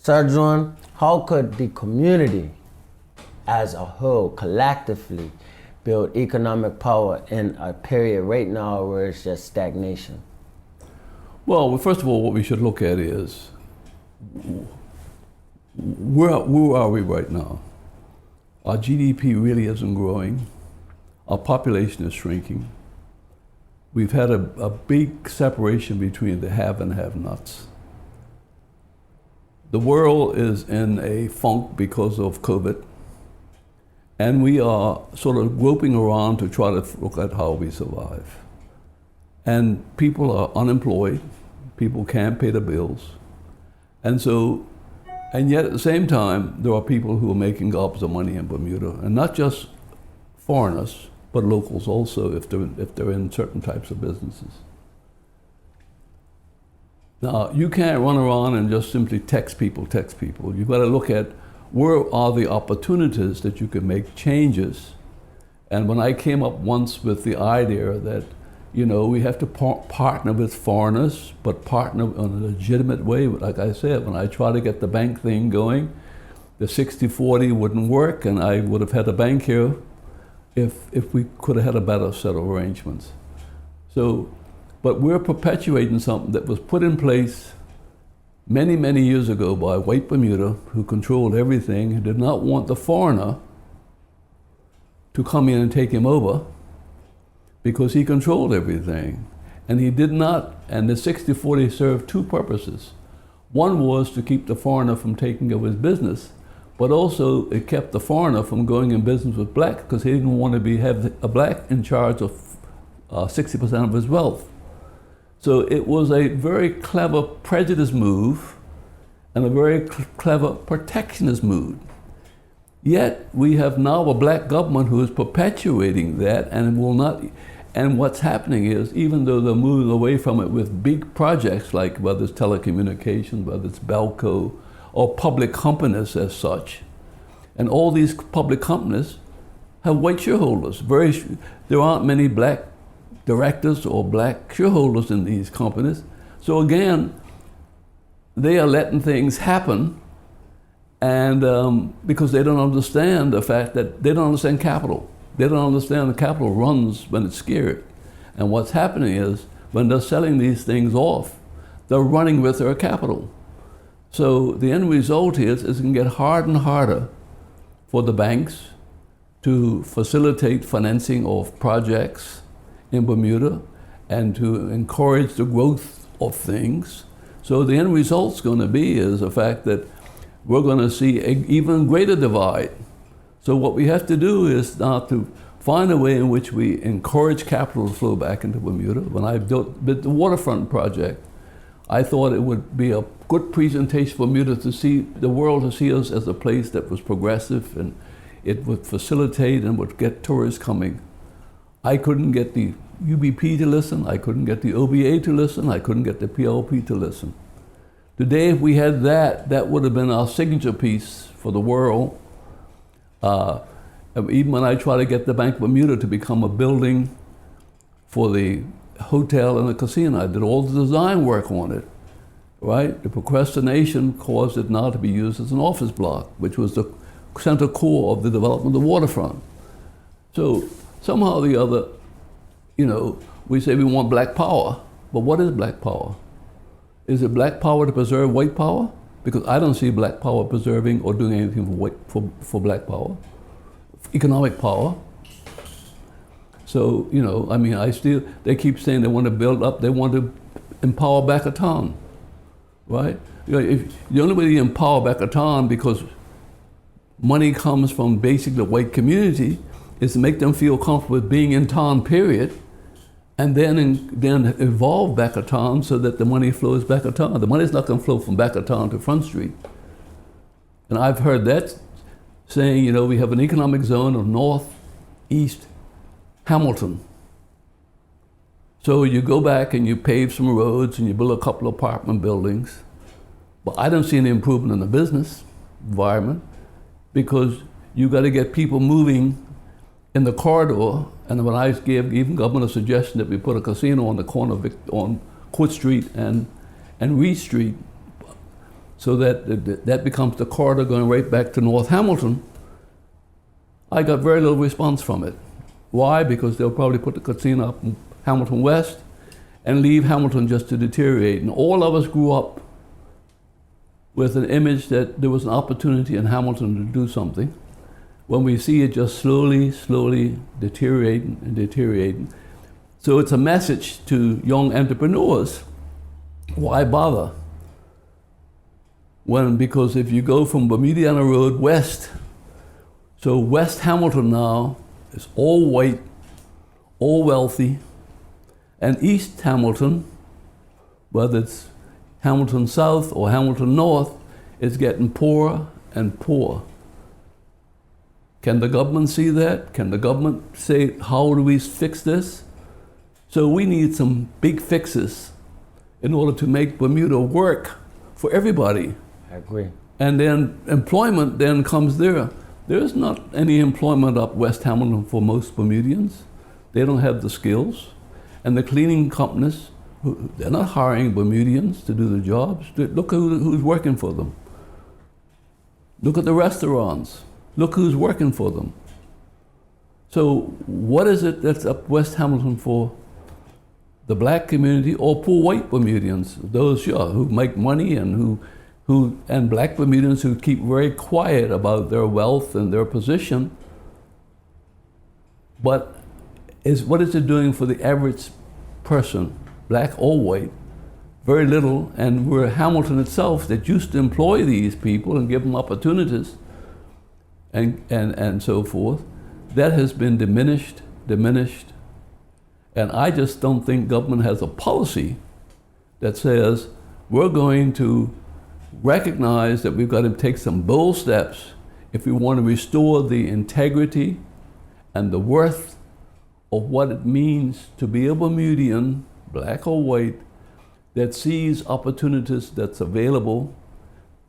Sir, how could the community as a whole collectively build economic power in a period right now where it's just stagnation? Well, first of all, what we should look at is where are we right now? Our GDP really isn't growing. Our population is shrinking. We've had a big separation between the have and have-nots. The world is in a funk because of COVID, and we are sort of groping around to try to look at how we survive. And people are unemployed, people can't pay the bills, and yet at the same time, there are people who are making gobs of money in Bermuda, and not just foreigners, but locals also, if they're in certain types of businesses. Now, you can't run around and just simply text people. You've got to look at where are the opportunities that you can make changes. And when I came up once with the idea that, we have to partner with foreigners, but partner in a legitimate way. Like I said, when I tried to get the bank thing going, the 60-40 wouldn't work, and I would have had a bank here if we could have had a better set of arrangements. But we're perpetuating something that was put in place many, many years ago by white Bermuda, who controlled everything, who did not want the foreigner to come in and take him over because he controlled everything. And he did not, and the 60-40 served two purposes. One was to keep the foreigner from taking over his business, but also it kept the foreigner from going in business with black because he didn't want to have a black in charge of 60% of his wealth. So it was a very clever prejudice move and a very clever protectionist move. Yet we have now a black government who is perpetuating that and will not. And what's happening is, even though they're moving away from it with big projects like whether it's telecommunications, whether it's Belco, or public companies as such, and all these public companies have white shareholders. There aren't many black directors or black shareholders in these companies. So again, they are letting things happen, and because they don't understand the fact that they don't understand capital. They don't understand the capital runs when it's scared. And what's happening is, when they're selling these things off, they're running with their capital. So the end result is it can get harder and harder for the banks to facilitate financing of projects in Bermuda and to encourage the growth of things. So the end result's going to be is the fact that we're going to see an even greater divide. So what we have to do is now to find a way in which we encourage capital to flow back into Bermuda. When I built the waterfront project, I thought it would be a good presentation for Bermuda to see the world, to see us as a place that was progressive, and it would facilitate and would get tourists coming. I couldn't get the UBP to listen, I couldn't get the OBA to listen, I couldn't get the PLP to listen. Today, if we had that would have been our signature piece for the world. Even when I try to get the Bank of Bermuda to become a building for the hotel and the casino, I did all the design work on it, right? The procrastination caused it now to be used as an office block, which was the center core of the development of the waterfront. So somehow or the other, we say we want black power, but what is black power? Is it black power to preserve white power? Because I don't see black power preserving or doing anything for black power, economic power. So, they keep saying they want to build up, they want to empower Bacaton, right? If the only way you empower Bacaton, because money comes from basically the white community, is to make them feel comfortable with being in town, period, and then evolve Bacaton so that the money flows Bacaton. The money's not going to flow from Bacaton to Front Street. And I've heard that saying, we have an economic zone of northeast Hamilton. So you go back and you pave some roads and you build a couple of apartment buildings. But I don't see any improvement in the business environment, because you got to get people moving in the corridor. And when I gave even government a suggestion that we put a casino on the corner on Court Street and Reed Street, so that becomes the corridor going right back to North Hamilton, I got very little response from it. Why? Because they'll probably put the casino up in Hamilton West and leave Hamilton just to deteriorate. And all of us grew up with an image that there was an opportunity in Hamilton to do something. When we see it just slowly deteriorating and deteriorating. So it's a message to young entrepreneurs. Why bother? Because if you go from Bermuda Road west, so West Hamilton now is all white, all wealthy, and East Hamilton, whether it's Hamilton South or Hamilton North, is getting poorer and poorer. Can the government see that? Can the government say, how do we fix this? So we need some big fixes in order to make Bermuda work for everybody. I agree. And then employment then comes there. There's not any employment up West Hamilton for most Bermudians. They don't have the skills. And the cleaning companies, they're not hiring Bermudians to do the jobs. Look who's working for them. Look at the restaurants. Look who's working for them. So what is it that's up West Hamilton for the black community or poor white Bermudians? Those who make money and and black Bermudians who keep very quiet about their wealth and their position. But what is it doing for the average person, black or white? Very little. And we're Hamilton itself that used to employ these people and give them opportunities and so forth. That has been diminished. And I just don't think government has a policy that says we're going to recognize that we've got to take some bold steps if we want to restore the integrity and the worth of what it means to be a Bermudian, black or white, that sees opportunities that's available,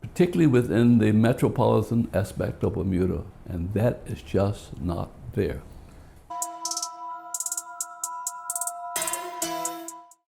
particularly within the metropolitan aspect of Bermuda, and that is just not there.